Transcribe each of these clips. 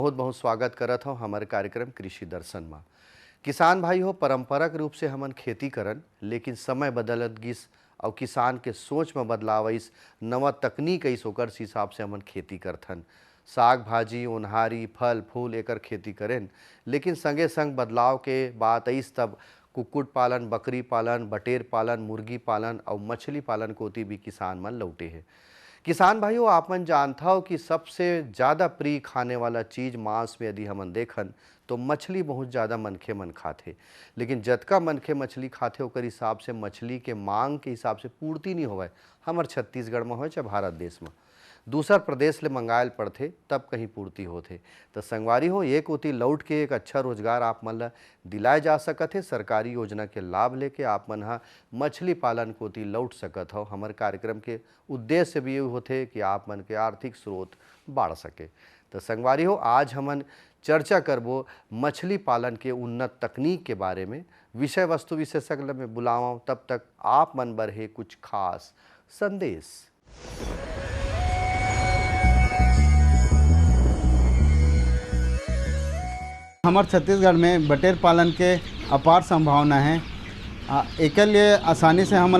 बहुत बहुत स्वागत करत हूँ हमारे कार्यक्रम कृषि दर्शन में। किसान भाई हो, परंपरागत रूप से हमन खेती करन, लेकिन समय बदलत गिस और किसान के सोच में बदलाव आइस, नवा तकनीक आइस, ओकर हिसाब से हमन खेती करथन। साग भाजी, ओन्हारी, फल फूल एकर खेती करें, लेकिन संगे संग बदलाव के बात आइस तब कुक्कुट पालन, बकरी पालन, बटेर पालन, मुर्गी पालन और मछली पालन कोती भी किसान मन लौटे हैं। किसान भाइयों, आप मन जानता हो कि सबसे ज़्यादा प्रिय खाने वाला चीज़ मांस में यदि हमन देखन तो मछली बहुत ज़्यादा मनखे मन खाते, लेकिन जतका मनखे मछली खाते ओकर हिसाब से मछली के मांग के हिसाब से पूर्ति नहीं होवे। हमर छत्तीसगढ़ में हो चाहे भारत देश में दूसर प्रदेश ले मंगायल पड़थे तब कहीं पूर्ति होथे। तो संगवारी हो, एक होती लौट के एक अच्छा रोजगार आप मन ला दिलाए जा सकत है। सरकारी योजना के लाभ लेके आप मन हा मछली पालन कोती लौट सकत हो। हमारे कार्यक्रम के उद्देश्य भी ये होते कि आप मन के आर्थिक स्रोत बढ़ सके। तो संगवारी हो, आज हमन चर्चा करबो मछली पालन के उन्नत तकनीक के बारे में। विषय वस्तु विशेषज्ञ में बुलावा, तब तक आप मन बर है कुछ खास संदेश। हमारे छत्तीसगढ़ में बटेर पालन के अपार संभावना है। एक लिए आसानी से हम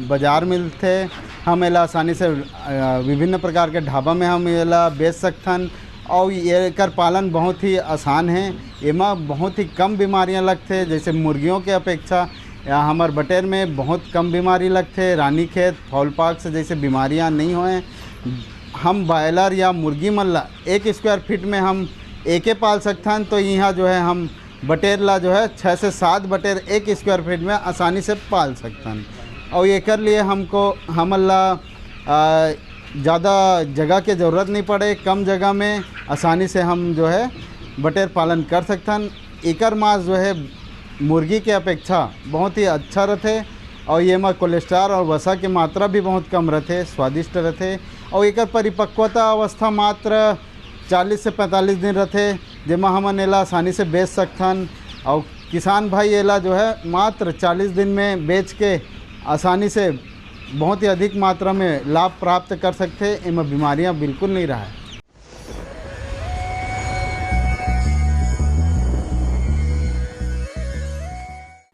बाजार मिलते, हम एला आसानी से विभिन्न प्रकार के ढाबा में हम एला बेच सकथन और एकर पालन बहुत ही आसान है। एमा बहुत ही कम बीमारियां लगते, जैसे मुर्गियों के अपेक्षा हमारे बटेर में बहुत कम बीमारी लगते। रानीखेत, फॉलपॉक्स जैसे बीमारियां नहीं होएं। हम बॉयलर या मुर्गी मन 1 स्क्वायर फीट में हम एके पाल सकथन, तो यहाँ जो है हम बटेर ला जो है 6 से 7 बटेर 1 स्क्वायर फीट में आसानी से पाल सकथन। और एकर लिए हमको हमला ज़्यादा जगह के ज़रूरत नहीं पड़े, कम जगह में आसानी से हम जो है बटेर पालन कर सकथन। एकर मांस जो है मुर्गी के अपेक्षा बहुत ही अच्छा रहते और ये में कोलेस्ट्रॉल और वसा की मात्रा भी बहुत कम रहते, स्वादिष्ट रहते। और एकर परिपक्वता अवस्था मात्र 40 से 45 दिन रहते, जेमा हमन एला आसानी से बेच सकथन। और किसान भाई एला जो है मात्र 40 दिन में बेच के आसानी से बहुत ही अधिक मात्रा में लाभ प्राप्त कर सकते। इनमें बीमारियां बिल्कुल नहीं रहा है।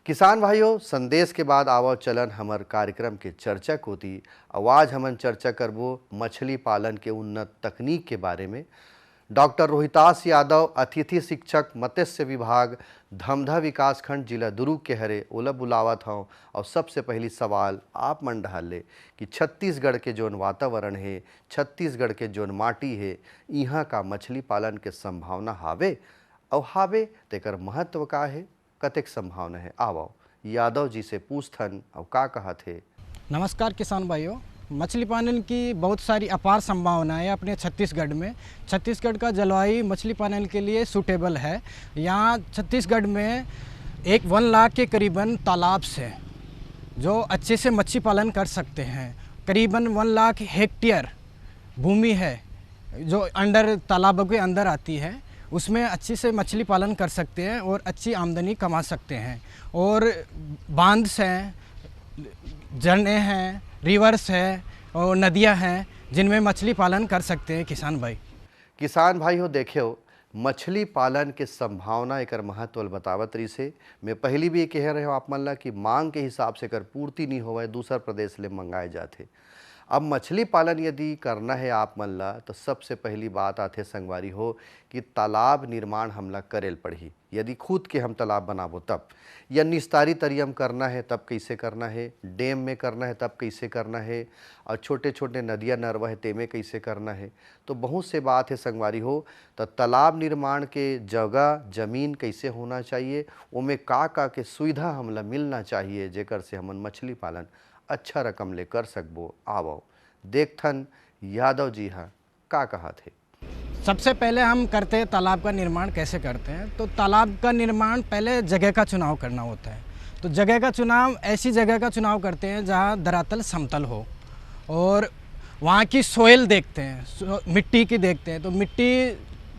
किसान भाइयों, संदेश के बाद आवो चलन हमार कार्यक्रम के चर्चा कोती। आवाज हमन चर्चा करबो मछली पालन के उन्नत तकनीक के बारे में। डॉक्टर रोहितास यादव, अतिथि शिक्षक मत्स्य विभाग, धमधा विकासखंड, जिला दुर्ग के हरे ओला बुलावत हूँ। और सबसे पहली सवाल आप मन डाल ले कि छत्तीसगढ़ के जोन वातावरण है, छत्तीसगढ़ के जोन माटी है, यहाँ का मछली पालन के संभावना हावे और हावे तेकर महत्व का है, कतेक संभावना है। आवो यादव जी से पूछथन और का कहत है। नमस्कार किसान भाइयों, मछली पालन की बहुत सारी अपार संभावनाएं अपने छत्तीसगढ़ में। छत्तीसगढ़ का जलवायु मछली पालन के लिए सूटेबल है। यहाँ छत्तीसगढ़ में 1 लाख के करीबन तालाब हैं जो अच्छे से मछली पालन कर सकते हैं। करीबन 1 लाख हेक्टेयर भूमि है जो अंडर तालाबों के अंदर आती है, उसमें अच्छी से मछली पालन कर सकते हैं और अच्छी आमदनी कमा सकते हैं। और बांध हैं, झरने हैं, रिवर्स है और नदियां हैं जिनमें मछली पालन कर सकते हैं किसान भाई हो। देखियो, मछली पालन के संभावना एक महत्व बतावत रही से मैं पहली भी कह रहे हो आप मन ला कि मांग के हिसाब से कर पूर्ति नहीं होवे, दूसर प्रदेश ले मंगाए जाते। अब मछली पालन यदि करना है आप मन ला तो सबसे पहली बात आते संगवारी हो कि तालाब निर्माण हमला करेल पड़ी। यदि खुद के हम तालाब बनाबो तब, या निस्तारी तरियम करना है तब कैसे करना है, डैम में करना है तब कैसे करना है, और छोटे छोटे नदियाँ नरवा है ते में कैसे करना है। तो बहुत से बात है संगवारी हो। तो तालाब निर्माण के जगह जमीन कैसे होना चाहिए, उमें का के सुविधा हमला मिलना चाहिए, जेकर से हमन मछली पालन अच्छा रकम ले कर सकबो। आवो देखथन यादव जी हाँ का कहा थे। सबसे पहले हम करते हैं तालाब का निर्माण कैसे करते हैं। तो तालाब का निर्माण पहले जगह का चुनाव करना होता है। तो जगह का चुनाव, ऐसी जगह का चुनाव करते हैं जहाँ धरातल समतल हो और वहाँ की सोइल देखते हैं, मिट्टी की देखते हैं। तो मिट्टी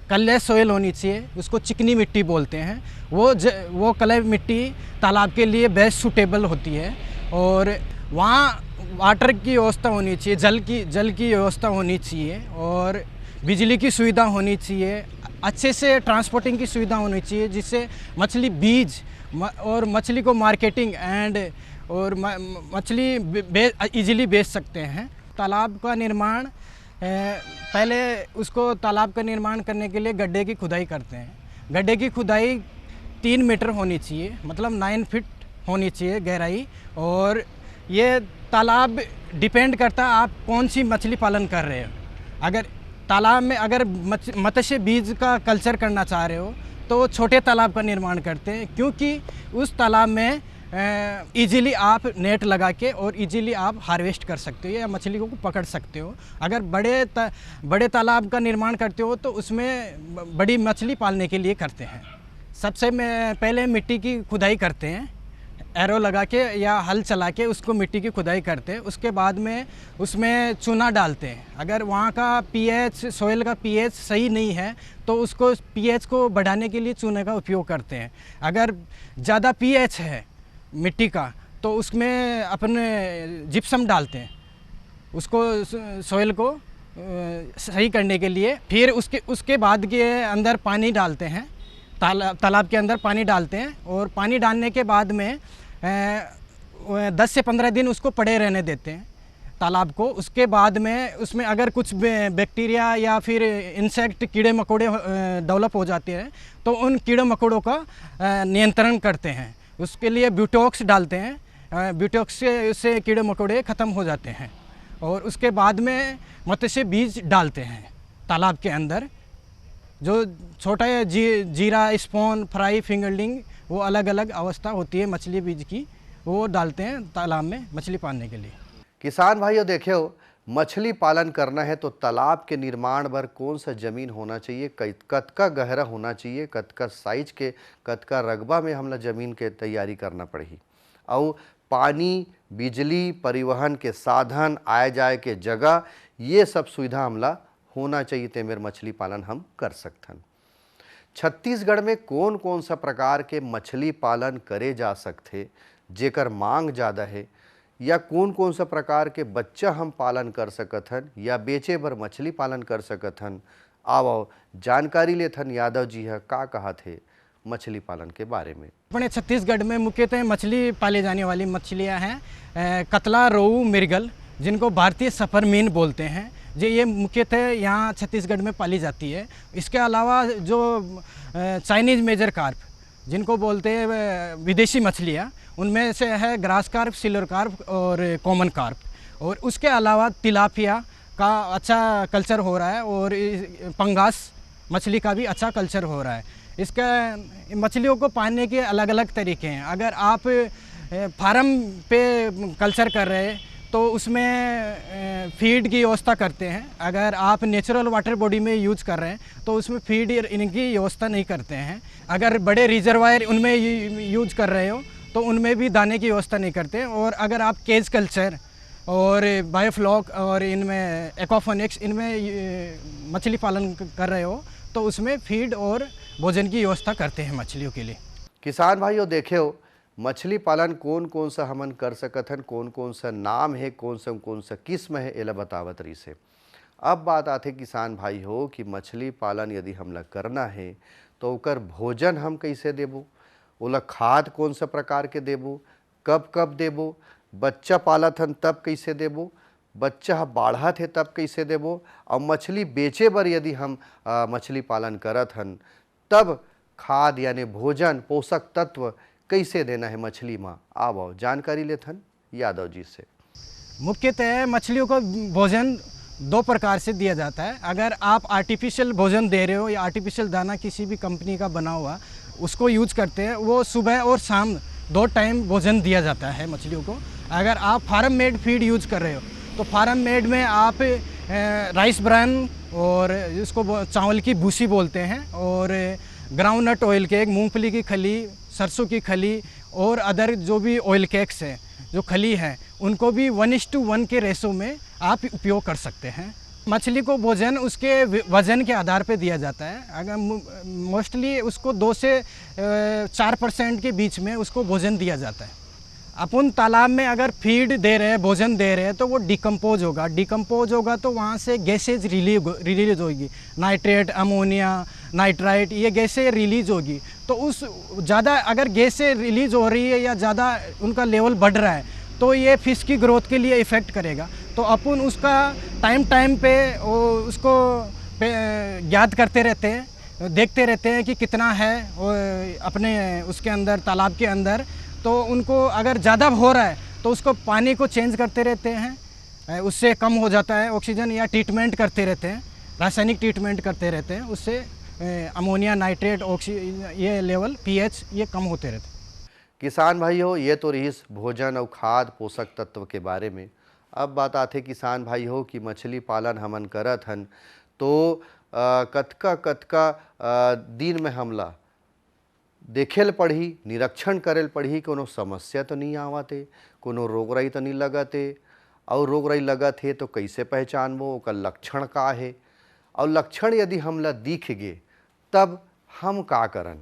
कल्ले सोइल होनी चाहिए, उसको चिकनी मिट्टी बोलते हैं। वो कल्ले मिट्टी तालाब के लिए बेस्ट सूटेबल होती है। और वहाँ वाटर की व्यवस्था होनी चाहिए, जल की व्यवस्था होनी चाहिए और बिजली की सुविधा होनी चाहिए, अच्छे से ट्रांसपोर्टिंग की सुविधा होनी चाहिए, जिससे मछली बीज और मछली को मार्केटिंग एंड और मछली इजीली बेच सकते हैं। तालाब का निर्माण पहले उसको तालाब का निर्माण करने के लिए गड्ढे की खुदाई करते हैं। गड्ढे की खुदाई 3 मीटर होनी चाहिए, मतलब 9 फीट होनी चाहिए गहराई। और ये तालाब डिपेंड करता है आप कौन सी मछली पालन कर रहे हो। अगर तालाब में अगर मत्स्य बीज का कल्चर करना चाह रहे हो तो छोटे तालाब का निर्माण करते हैं, क्योंकि उस तालाब में इजीली आप नेट लगा के और इजीली आप हार्वेस्ट कर सकते हो या मछली को पकड़ सकते हो। अगर बड़े तालाब का निर्माण करते हो तो उसमें बड़ी मछली पालने के लिए करते हैं। सबसे पहले मिट्टी की खुदाई करते हैं, एरो लगा के या हल चला के उसको मिट्टी की खुदाई करते हैं। उसके बाद में उसमें चूना डालते हैं। अगर वहाँ का पीएच, सोइल का पीएच सही नहीं है तो उसको पीएच को बढ़ाने के लिए चूने का उपयोग करते हैं। अगर ज़्यादा पीएच है मिट्टी का तो उसमें अपने जिप्सम डालते हैं, उसको सोइल को सही करने के लिए। फिर उसके बाद के अंदर पानी डालते हैं, तालाब के अंदर पानी डालते हैं। और पानी डालने के बाद में 10 से 15 दिन उसको पड़े रहने देते हैं तालाब को। उसके बाद में उसमें अगर कुछ बैक्टीरिया या फिर इंसेक्ट, कीड़े मकोड़े डेवलप हो जाते हैं तो उन कीड़े मकोड़ों का नियंत्रण करते हैं। उसके लिए ब्यूटॉक्स डालते हैं, ब्यूटॉक्स से उससे कीड़े मकोड़े ख़त्म हो जाते हैं। और उसके बाद में मत्स्य बीज डालते हैं तालाब के अंदर। जो छोटा जीरा, स्पॉन, फ्राई, फिंगरलिंग, वो अलग अलग अवस्था होती है मछली बीज की, वो डालते हैं तालाब में मछली पालने के लिए। किसान भाइयों देखियो, मछली पालन करना है तो तालाब के निर्माण पर कौन सा ज़मीन होना चाहिए, कतका गहरा होना चाहिए, कतका साइज के, कतका रकबा में हमला ज़मीन के तैयारी करना पड़ही। और पानी, बिजली, परिवहन के साधन, आए जाए के जगह, ये सब सुविधा हमला होना चाहिए ते मेरे मछली पालन हम कर सकथन। छत्तीसगढ़ में कौन कौन सा प्रकार के मछली पालन करे जा सकते जेकर मांग ज़्यादा है, या कौन कौन सा प्रकार के बच्चा हम पालन कर सकत हन या बेचे बर मछली पालन कर सकत हन। आओ जानकारी लेथन यादव जी है का कहा थे मछली पालन के बारे में। अपने छत्तीसगढ़ में मुख्यतः मछली पाले जाने वाली मछलियां हैं कतला, रोहू, मृगल, जिनको भारतीय सफरमीन बोलते हैं। ये मुख्यतः यहाँ छत्तीसगढ़ में पाली जाती है। इसके अलावा जो चाइनीज़ मेजर कार्प, जिनको बोलते हैं विदेशी मछलियाँ, उनमें से है ग्रास कार्प, सिल्वर कार्प और कॉमन कार्प। और उसके अलावा तिलापिया का अच्छा कल्चर हो रहा है और पंगास मछली का भी अच्छा कल्चर हो रहा है। इसका मछलियों को पालने के अलग अलग तरीके हैं। अगर आप फार्म पे कल्चर कर रहे हैं तो उसमें फीड की व्यवस्था करते हैं। अगर आप नेचुरल वाटर बॉडी में यूज़ कर रहे हैं तो उसमें फीड इनकी व्यवस्था नहीं करते हैं। अगर बड़े रिजर्वायर उनमें यूज कर रहे हो तो उनमें भी दाने की व्यवस्था नहीं करते। और अगर आप केज कल्चर और बायोफ्लॉक और इनमें एक्वाफोनिक्स, इनमें मछली पालन कर रहे हो तो उसमें फीड और भोजन की व्यवस्था करते हैं मछलियों के लिए। किसान भाइयों देखे हो, मछली पालन कौन कौन सा हमन कर सकत हन, कौन कौन सा नाम है, कौन सा किस्म है, एला बतावत रही से। अब बात आते किसान भाई हो कि मछली पालन यदि हमला करना है तो ओकर भोजन हम कैसे देबो, ओला खाद कौन सा प्रकार के देबो, कब कब देबो, बच्चा पालत हन तब कैसे देबो, बच्चा बाढ़त है तब कैसे देबो, और मछली बेचे बर यदि हम मछली पालन करत हन तब खाद यानी भोजन, पोषक तत्व कैसे देना है मछली में। आओ जानकारी लेथन यादव जी से। मुख्यतः मछलियों को भोजन 2 प्रकार से दिया जाता है। अगर आप आर्टिफिशियल भोजन दे रहे हो या आर्टिफिशियल दाना किसी भी कंपनी का बना हुआ उसको यूज करते हैं, वो सुबह और शाम 2 टाइम भोजन दिया जाता है मछलियों को। अगर आप फार्म मेड फीड यूज कर रहे हो तो फार्म मेड में आप राइस ब्रान और इसको चावल की भूसी बोलते हैं, और ग्राउंड नट ऑयल केक, मूंगफली की खली, सरसों की खली और अदर जो भी ऑयल केक्स हैं, जो खली है, उनको भी 1:1 के रेशो में आप उपयोग कर सकते हैं। मछली को भोजन उसके वज़न के आधार पे दिया जाता है। अगर मोस्टली उसको 2 से 4% के बीच में उसको भोजन दिया जाता है। अपन तालाब में अगर फीड दे रहे हैं, भोजन दे रहे हैं, तो वो डिकम्पोज होगा तो वहाँ से गैसेज रिलीज होगी, नाइट्रेट, अमोनिया, नाइट्राइट, ये गैसें रिलीज होगी। तो उस ज़्यादा अगर गैसें रिलीज हो रही है या ज़्यादा उनका लेवल बढ़ रहा है तो ये फिश की ग्रोथ के लिए इफ़ेक्ट करेगा। तो अपन उसका टाइम पे उसको याद करते रहते हैं, देखते रहते हैं कि कितना है अपने उसके अंदर, तालाब के अंदर। तो उनको अगर ज़्यादा हो रहा है तो उसको पानी को चेंज करते रहते हैं, उससे कम हो जाता है ऑक्सीजन, या ट्रीटमेंट करते रहते हैं, रासायनिक ट्रीटमेंट करते रहते हैं, उससे अमोनिया, नाइट्रेट, ये लेवल पीएच ये कम होते रहते हैं। किसान भाइयों, ये तो रही भोजन और खाद पोषक तत्व के बारे में। अब बात आते किसान भाई हो कि मछली पालन हमन करत हन तो कतका दिन में हमला देखेल पढ़ी, निरीक्षण करेल पढ़ी, कोनो समस्या तो नहीं आवते, कोनो रोग राई तो नहीं लगते, और रोग राई लगत है तो कैसे पहचानबो, ओकर लक्षण का है, और लक्षण यदि हमला दिख गे तब हम का करन,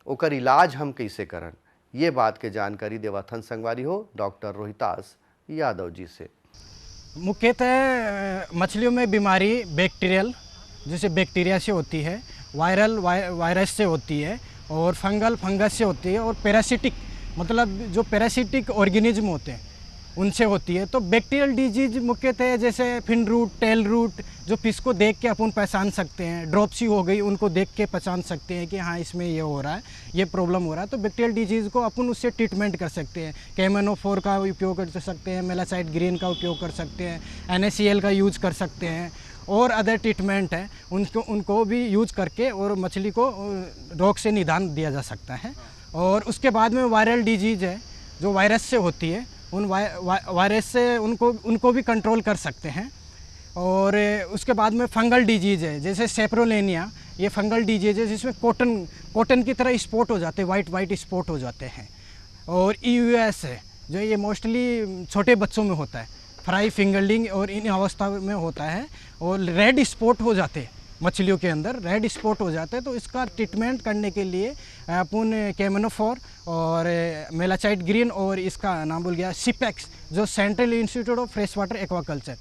ओकर इलाज हम कैसे करन, ये बात के जानकारी देवथन संगवारी हो डॉक्टर रोहितास यादव जी से। मुख्यतः मछलियों में बीमारी बैक्टीरियल, जैसे बैक्टीरिया से होती है, वायरल वायरस से होती है, और फंगस से होती है, और पैरासिटिक मतलब जो पैरासिटिक ऑर्गेनिज्म होते हैं उनसे होती है। तो बैक्टीरियल डिजीज मुख्यतः जैसे फिन रूट, टेल रूट, जो फिश को देख के अपन पहचान सकते हैं, ड्रॉपसी हो गई, उनको देख के पहचान सकते हैं कि हाँ इसमें ये हो रहा है, ये प्रॉब्लम हो रहा है। तो बैक्टीरियल डिजीज़ को अपन उससे ट्रीटमेंट कर सकते हैं, KMNO4 का उपयोग कर सकते हैं, मेलासाइट ग्रीन का उपयोग कर सकते हैं, NaCl का यूज कर सकते हैं, और अदर ट्रीटमेंट है उनको भी यूज करके और मछली को रोग से निदान दिया जा सकता है। और उसके बाद में वायरल डिजीज़ है जो वायरस से होती है, उन वायरस से उनको भी कंट्रोल कर सकते हैं। और उसके बाद में फंगल डिजीज़ है जैसे सेप्रोलेनिया, ये फंगल डिजीज़ है जिसमें कॉटन की तरह स्पॉट हो जाते हैं, वाइट स्पॉट हो जाते हैं। और EUS है जो ये मोस्टली छोटे बच्चों में होता है, फ्राई फिंगरलिंग, और इन अवस्था में होता है, और रेड स्पॉट हो जाते हैं मछलियों के अंदर, रेड स्पॉट हो जाते हैं। तो इसका ट्रीटमेंट करने के लिए अपन KMNO4 और मेलासाइट ग्रीन, और इसका नाम भूल गया, सिपेक्स, जो central institute of fresh water aquaculture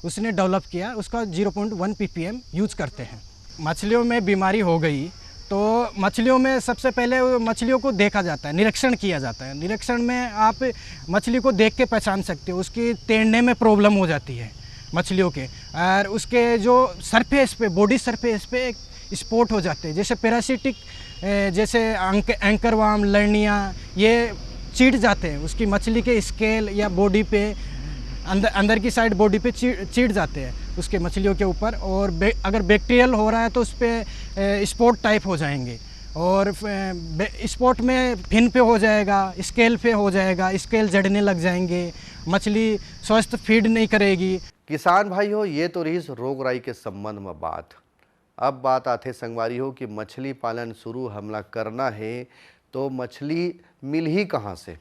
उसने डेवलप किया, उसका 0.1 ppm यूज़ करते हैं। मछलियों में बीमारी हो गई तो मछलियों में सबसे पहले मछलियों को देखा जाता है, निरीक्षण किया जाता है। निरीक्षण में आप मछली को देख के पहचान सकते हो, उसकी तैरने में प्रॉब्लम हो जाती है मछलियों के, और उसके जो सरफेस पे, बॉडी सरफेस पे एक स्पॉट हो जाते हैं, जैसे पैरासिटिक, जैसे एंकर वार्म, लर्निया, ये चीड़ जाते हैं उसकी मछली के स्केल या बॉडी पे, अंदर की साइड बॉडी पे चीड़ जाते हैं उसके मछलियों के ऊपर। और अगर बैक्टीरियल हो रहा है तो उस पर स्पॉट टाइप हो जाएंगे, और स्पॉट में फिन पे हो जाएगा, स्केल पे हो जाएगा, स्केल जड़ने लग जाएंगे, मछली स्वस्थ फीड नहीं करेगी। किसान भाई हो, ये तो रही रोग राई के संबंध में बात। अब बात आते संगवारी हो कि मछली पालन शुरू हमला करना है तो मछली मिल ही कहाँ से,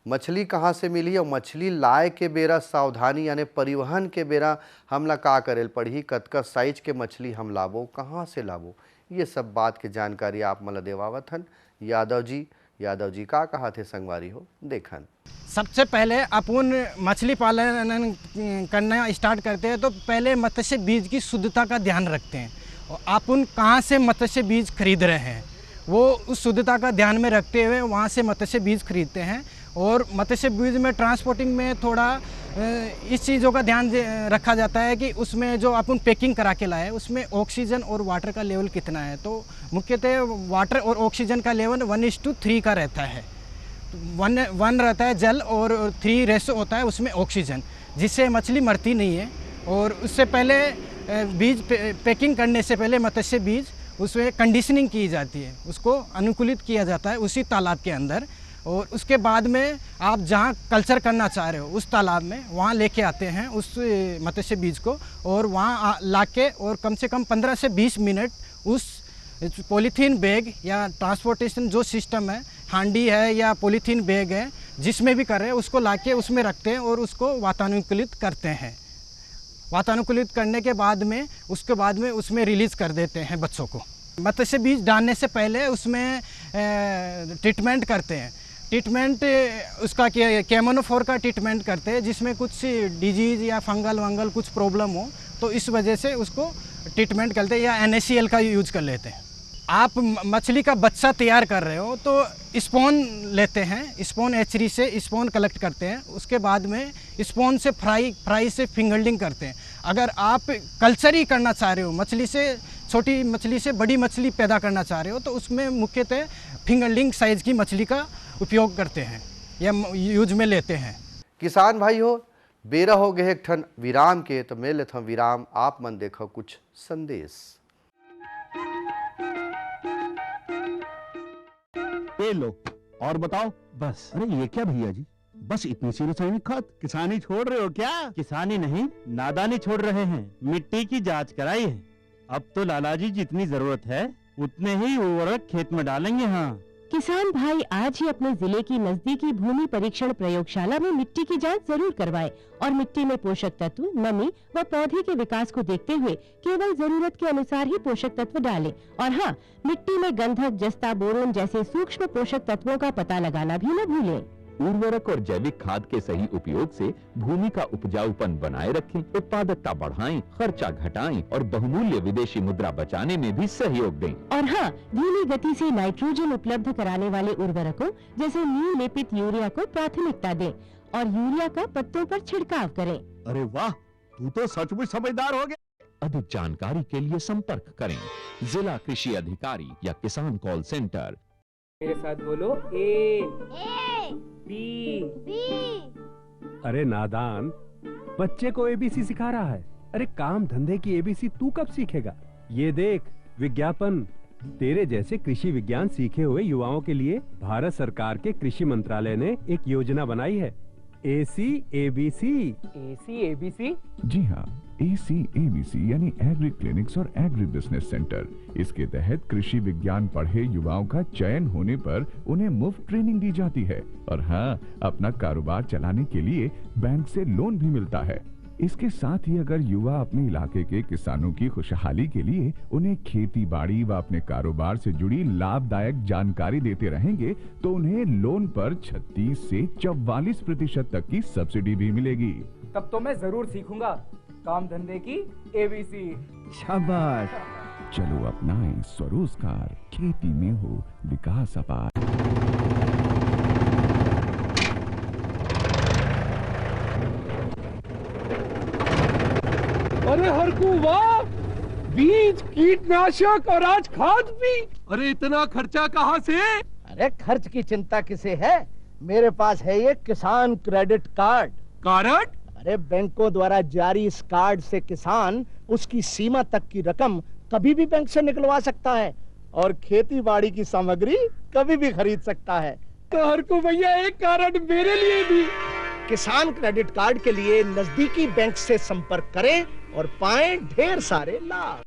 मछली कहाँ से मिली, और मछली लाए के बेरा सावधानी यानी परिवहन के बेरा हमला का करेल पड़ी, कतका साइज के मछली हम लाबो, कहाँ से लाबो, ये सब बात के जानकारी आप मला देवावत हन। यादव जी का कहा थे संगवारी हो देखन। सबसे पहले अपन मछली पालन करना स्टार्ट करते हैं तो पहले मत्स्य बीज की शुद्धता का ध्यान रखते हैं, और अपन कहाँ से मत्स्य बीज खरीद रहे हैं वो उस शुद्धता का ध्यान में रखते हुए वहाँ से मत्स्य बीज खरीदते हैं। और मत्स्य बीज में ट्रांसपोर्टिंग में थोड़ा इस चीज़ों का ध्यान रखा जाता है कि उसमें जो अपन पैकिंग करा के लाए उसमें ऑक्सीजन और वाटर का लेवल कितना है। तो मुख्यतः वाटर और ऑक्सीजन का लेवल 1:3 का रहता है। 1 रहता है जल और 3 रेशो होता है उसमें ऑक्सीजन, जिससे मछली मरती नहीं है। और उससे पहले बीज पैकिंग करने से पहले मत्स्य बीज उसमें कंडीशनिंग की जाती है, उसको अनुकूलित किया जाता है उसी तालाब के अंदर। और उसके बाद में आप जहाँ कल्चर करना चाह रहे हो उस तालाब में वहाँ लेके आते हैं उस मत्स्य बीज को, और वहाँ लाके और कम से कम 15 से 20 मिनट उस पॉलीथीन बैग या ट्रांसपोर्टेशन जो सिस्टम है, हांडी है या पॉलीथीन बैग है, जिसमें भी कर रहे हैं उसको लाके उसमें रखते हैं और उसको वातानुकूलित करते हैं। वातानुकूलित करने के बाद में उसमें रिलीज़ कर देते हैं बच्चों को। मत्स्य बीज डालने से पहले उसमें ट्रीटमेंट करते हैं। ट्रीटमेंट उसका केमोनोफोर का ट्रीटमेंट करते हैं, जिसमें कुछ डिजीज़ या फंगल वंगल कुछ प्रॉब्लम हो तो इस वजह से उसको ट्रीटमेंट करते हैं, या NaCl का यूज कर लेते हैं। आप मछली का बच्चा तैयार कर रहे हो तो स्पॉन लेते हैं, स्पॉन एचरी से स्पॉन कलेक्ट करते हैं, उसके बाद में स्पॉन से फ्राई से फिंगरलिंग करते हैं। अगर आप कल्चर ही करना चाह रहे हो, मछली से छोटी मछली से बड़ी मछली पैदा करना चाह रहे हो तो उसमें मुख्यतः फिंगरलिंग साइज़ की मछली का उपयोग करते हैं या यूज में लेते हैं। किसान भाई हो, बेरा हो गए एक ठन विराम के, तो मैं लेता हूं विराम, आप मन देखो कुछ संदेश। ये लो और बताओ। बस। अरे ये क्या भैया जी, बस इतनी सी रासायनिक खाद? किसानी छोड़ रहे हो क्या? किसानी नहीं, नादानी छोड़ रहे हैं। मिट्टी की जांच कराई है, अब तो लालाजी जितनी जरूरत है उतने ही उर्वरक खेत में डालेंगे। हाँ किसान भाई आज ही अपने जिले की नजदीकी भूमि परीक्षण प्रयोगशाला में मिट्टी की जांच जरूर करवाएं और मिट्टी में पोषक तत्व, नमी व पौधे के विकास को देखते हुए केवल जरूरत के अनुसार ही पोषक तत्व डालें। और हाँ, मिट्टी में गंधक, जस्ता, बोरोन जैसे सूक्ष्म पोषक तत्वों का पता लगाना भी न भूलें। उर्वरक और जैविक खाद के सही उपयोग से भूमि का उपजाऊपन बनाए रखें, उत्पादकता बढ़ाएं, खर्चा घटाएं और बहुमूल्य विदेशी मुद्रा बचाने में भी सहयोग दें। और हाँ, धीमी गति से नाइट्रोजन उपलब्ध कराने वाले उर्वरकों जैसे नीम लेपित यूरिया को प्राथमिकता दें और यूरिया का पत्तों पर छिड़काव करें। अरे वाह, तू तो सचमुच समझदार हो गया। अधिक जानकारी के लिए संपर्क करें जिला कृषि अधिकारी या किसान कॉल सेंटर। मेरे साथ बोलो ए बी। अरे नादान, बच्चे को ABC सिखा रहा है। अरे काम धंधे की ABC तू कब सीखेगा? ये देख विज्ञापन। तेरे जैसे कृषि विज्ञान सीखे हुए युवाओं के लिए भारत सरकार के कृषि मंत्रालय ने एक योजना बनाई है, AC/ABC। AC/ABC? जी हाँ, AC/ABC यानी एग्री क्लिनिक्स और एग्री बिजनेस सेंटर। इसके तहत कृषि विज्ञान पढ़े युवाओं का चयन होने पर उन्हें मुफ्त ट्रेनिंग दी जाती है और हाँ, अपना कारोबार चलाने के लिए बैंक से लोन भी मिलता है। इसके साथ ही अगर युवा अपने इलाके के किसानों की खुशहाली के लिए उन्हें खेती बाड़ी व अपने कारोबार से जुड़ी लाभदायक जानकारी देते रहेंगे तो उन्हें लोन पर 36 से 44% तक की सब्सिडी भी मिलेगी। तब तो मैं जरूर सीखूंगा काम धंधे की ABC। शाबाश, चलो अपनाएं स्वरोजगार, खेती में हो विकास अपार। अरे हरकू वाह, बीज, कीटनाशक और आज खाद भी। अरे इतना खर्चा कहाँ से? अरे खर्च की चिंता किसे है, मेरे पास है ये किसान क्रेडिट कार्ड। कार्ड? अरे बैंकों द्वारा जारी इस कार्ड से किसान उसकी सीमा तक की रकम कभी भी बैंक से निकलवा सकता है और खेती बाड़ी की सामग्री कभी भी खरीद सकता है। तो हरकू भैया एक कार्ड मेरे लिए भी। किसान क्रेडिट कार्ड के लिए नजदीकी बैंक से संपर्क करें और पाएं ढेर सारे लाभ।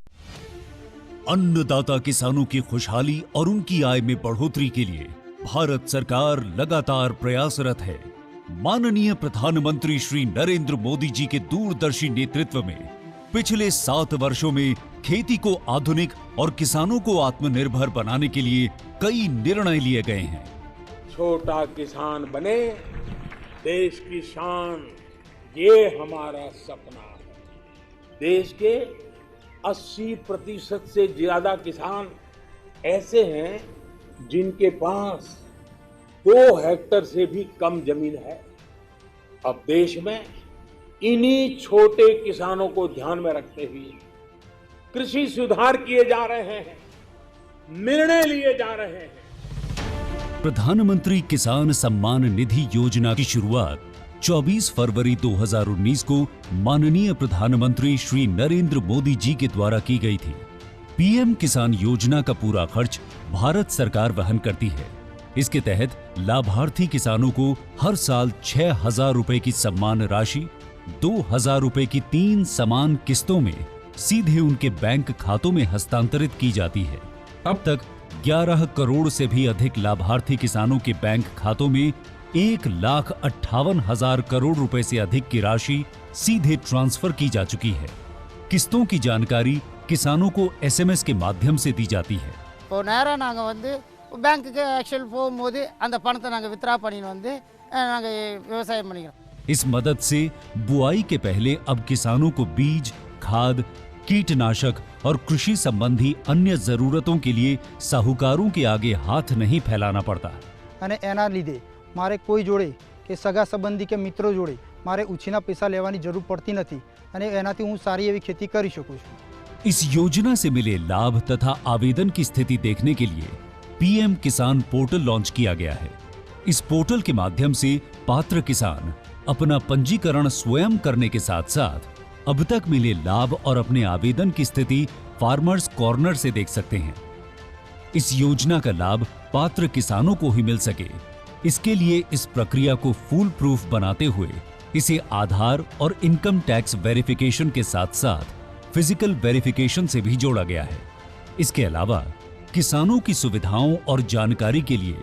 अन्नदाता किसानों की खुशहाली और उनकी आय में बढ़ोतरी के लिए भारत सरकार लगातार प्रयासरत है। माननीय प्रधानमंत्री श्री नरेंद्र मोदी जी के दूरदर्शी नेतृत्व में पिछले 7 वर्षों में खेती को आधुनिक और किसानों को आत्मनिर्भर बनाने के लिए कई निर्णय लिए गए हैं। छोटा किसान बने देश की शान, ये हमारा सपना है। देश के 80% से ज्यादा किसान ऐसे हैं जिनके पास 2 हेक्टेयर से भी कम जमीन है। अब देश में इन्हीं छोटे किसानों को ध्यान में रखते हुए कृषि सुधार किए जा रहे हैं, निर्णय लिए जा रहे हैं। प्रधानमंत्री किसान सम्मान निधि योजना की शुरुआत 24 फरवरी 2019 को माननीय प्रधानमंत्री श्री नरेंद्र मोदी जी के द्वारा की गई थी। पीएम किसान योजना का पूरा खर्च भारत सरकार वहन करती है। इसके तहत लाभार्थी किसानों को हर साल 6,000 रुपए की सम्मान राशि 2,000 रुपए की 3 समान किस्तों में सीधे उनके बैंक खातों में हस्तांतरित की जाती है। अब तक 11 करोड़ से भी अधिक लाभार्थी किसानों के बैंक खातों में 1,58,000 करोड़ रुपए से अधिक की राशि सीधे ट्रांसफर की जा चुकी है। किस्तों की जानकारी किसानों को SMS के माध्यम से दी जाती है। இப்போ நேரா நாங்க வந்து பேங்க்குக்கு ஆக்சுவல் போகும்போது அந்த பணத்தை நாங்கள் வித்ரா பண்ணின்னு வந்து நாங்கள் விவசாயம் பண்ணிக்கிறோம். इस मदद से बुआई के पहले अब किसानों को बीज, खाद, कीटनाशक और कृषि संबंधी अन्य जरूरतों के लिए साहूकारों के आगे हाथ नहीं फैलाना पड़ता। અને એના લીધે મારે કોઈ જોડે કે સગા સંબંધી કે મિત્રો જોડે મારે ઉછીના પૈસા લેવાની જરૂર પડતી નથી અને એનાથી હું સારી એવી खेती કરી શકું છું। इस योजना से मिले लाभ तथा आवेदन की स्थिति देखने के लिए पीएम किसान पोर्टल लॉन्च किया गया है। इस पोर्टल के माध्यम से पात्र किसान अपना पंजीकरण स्वयं करने के साथ साथ अब तक मिले लाभ और अपने आवेदन की स्थिति फार्मर्स कॉर्नर से देख सकते हैं। इस योजना का लाभ पात्र किसानों को ही मिल सके, इसके लिए इस प्रक्रिया को फूल प्रूफ बनाते हुए इसे आधार और इनकम टैक्स वेरिफिकेशन के साथ साथ फिजिकल वेरिफिकेशन से भी जोड़ा गया है। इसके अलावा किसानों की सुविधाओं और जानकारी के लिए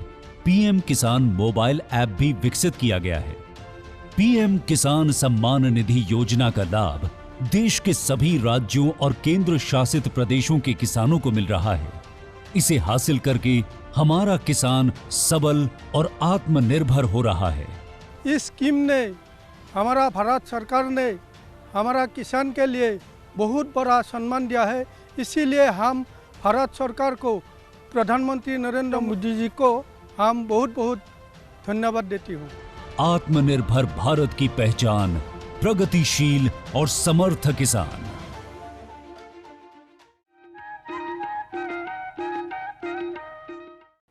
पीएम किसान मोबाइल ऐप भी विकसित किया गया है। पीएम किसान सम्मान निधि योजना का लाभ देश के सभी राज्यों और केंद्र शासित प्रदेशों के किसानों को मिल रहा है। इसे हासिल करके हमारा किसान सबल और आत्मनिर्भर हो रहा है। इस स्कीम ने हमारा भारत सरकार ने हमारा किसान के लिए बहुत बड़ा सम्मान दिया है। इसीलिए हम भारत सरकार को, प्रधानमंत्री नरेंद्र मोदी जी को हम बहुत बहुत धन्यवाद देती हूँ। आत्मनिर्भर भारत की पहचान प्रगतिशील और समर्थ किसान।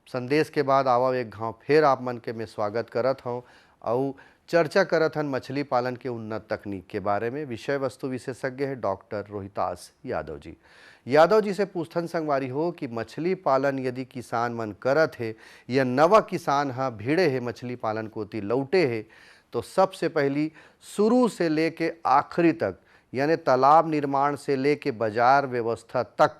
संदेश के बाद आवा एक घाव फिर आप मन के मैं स्वागत करत हूँ और चर्चा करत हन मछली पालन के उन्नत तकनीक के बारे में। विषय वस्तु विशेषज्ञ है डॉक्टर रोहितास यादव जी। यादव जी से पूछथन संगवारी हो कि मछली पालन यदि किसान मन करत है या नवा किसान हाँ भिड़े है मछली पालन कोती लौटे है तो सबसे पहली शुरू से लेके आखिरी तक यानी तालाब निर्माण से लेके बाजार व्यवस्था तक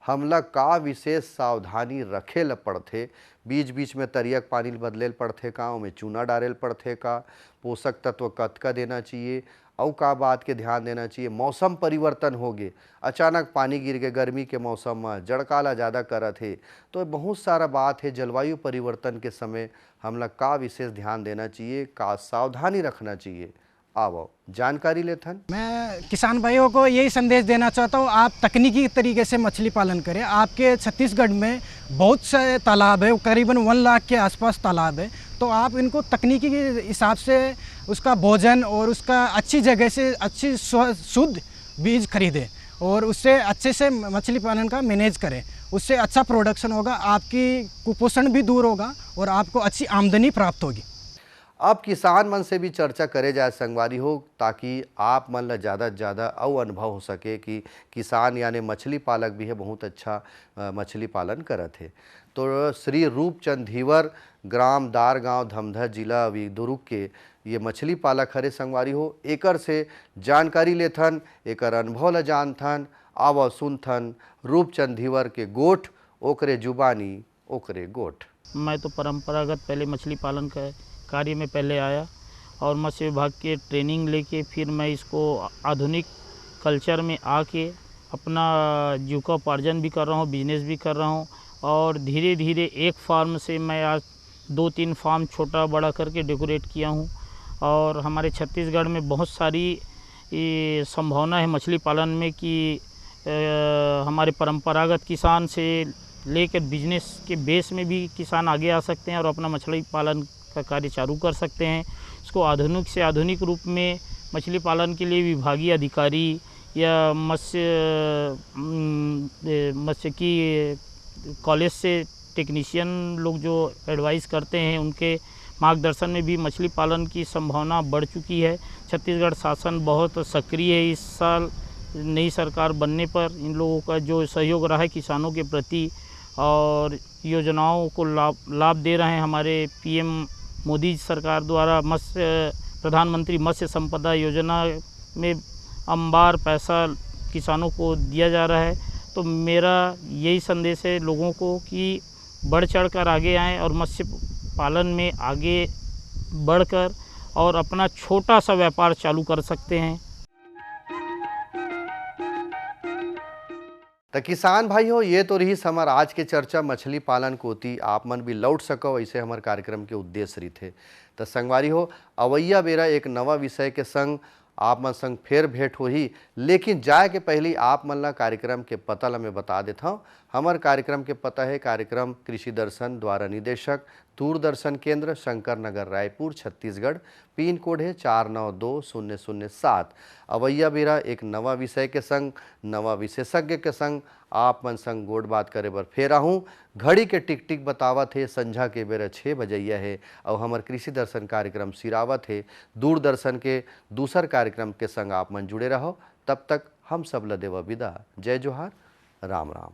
हमला का विशेष सावधानी रखे ल पड़थे। बीच बीच में तरियक पानी बदले पड़थे का, में चूना डाले पड़थे का, पोषक तत्व कतका देना चाहिए और का बात के ध्यान देना चाहिए। मौसम परिवर्तन हो गए, अचानक पानी गिर गए, गर्मी के मौसम में जड़काला ज़्यादा करत है तो बहुत सारा बात है। जलवायु परिवर्तन के समय हमला का विशेष ध्यान देना चाहिए, का सावधानी रखना चाहिए, आओ जानकारी लेथन। मैं किसान भाइयों को यही संदेश देना चाहता हूँ, आप तकनीकी तरीके से मछली पालन करें। आपके छत्तीसगढ़ में बहुत से तालाब है, करीबन 1 लाख के आसपास तालाब है, तो आप इनको तकनीकी के हिसाब से उसका भोजन और उसका अच्छी जगह से अच्छी शुद्ध बीज खरीदें और उससे अच्छे से मछली पालन का मैनेज करें। उससे अच्छा प्रोडक्शन होगा, आपकी कुपोषण भी दूर होगा और आपको अच्छी आमदनी प्राप्त होगी। अब किसान मन से भी चर्चा करे जाए संगवारी हो ताकि आप मन ला ज़्यादा से ज़्यादा और अनुभव हो सके कि किसान यानी मछली पालक भी है बहुत अच्छा मछली पालन करत है। तो श्री रूपचंद धीवर ग्राम दारगांव धमधा जिला दुर्ग के ये मछली पालक हरे संगवारी हो, एकर से जानकारी लेथन, एकर अनुभव ला जानथन। आव सुनथन रूपचंद धीवर के गोठ, ओकरे जुबानी ओकरे गोठ। मैं तो परंपरागत पहले मछली पालन का कार्य में पहले आया और मत्स्य विभाग के ट्रेनिंग लेके फिर मैं इसको आधुनिक कल्चर में आके अपना जीविकोपार्जन भी कर रहा हूँ, बिजनेस भी कर रहा हूँ और धीरे धीरे एक फार्म से मैं आज 2-3 फार्म छोटा बड़ा करके डेकोरेट किया हूँ। और हमारे छत्तीसगढ़ में बहुत सारी संभावना है मछली पालन में कि हमारे परंपरागत किसान से लेकर बिजनेस के बेस में भी किसान आगे आ सकते हैं और अपना मछली पालन का कार्य चालू कर सकते हैं। इसको आधुनिक से आधुनिक रूप में मछली पालन के लिए विभागीय अधिकारी या मत्स्य की कॉलेज से टेक्नीशियन लोग जो एडवाइस करते हैं उनके मार्गदर्शन में भी मछली पालन की संभावना बढ़ चुकी है। छत्तीसगढ़ शासन बहुत सक्रिय है। इस साल नई सरकार बनने पर इन लोगों का जो सहयोग रहा है किसानों के प्रति और योजनाओं को लाभ दे रहे हैं। हमारे पीएम मोदी सरकार द्वारा प्रधानमंत्री मत्स्य संपदा योजना में अंबार पैसा किसानों को दिया जा रहा है। तो मेरा यही संदेश है लोगों को कि बढ़ चढ़ कर आगे आएँ और मत्स्य पालन में आगे बढ़कर और अपना छोटा सा व्यापार चालू कर सकते हैं। तो किसान भाई हो, ये तो रही हमार आज के चर्चा मछली पालन कोती आप मन भी लौट सको, ऐसे हमारे कार्यक्रम के उद्देश्य रही थे। तो संगवारी हो, अवैया बेरा एक नवा विषय के संग आप मन संग फेर भेंट हो ही, लेकिन जाए के पहले आप मन ला कार्यक्रम के पता ला मैं बता देता हूँ। हमार कार्यक्रम के पता है कार्यक्रम कृषि दर्शन द्वारा निदेशक दूरदर्शन केंद्र शंकर नगर रायपुर छत्तीसगढ़, पिन कोड है 492007। अवैया बेरा एक नवा विषय के संग नवा विशेषज्ञ के संग आप मन संग गोड़ बात करे बर फेर आहूँ। घड़ी के टिक टिक बतावत है संझा के बेरा 6 बजैया है और हमार कृषि दर्शन कार्यक्रम सिरावत है दूरदर्शन के दूसर कार्यक्रम के संग आप मन जुड़े रहो। तब तक हम सब ल देवा विदा। जय जोहार, राम राम।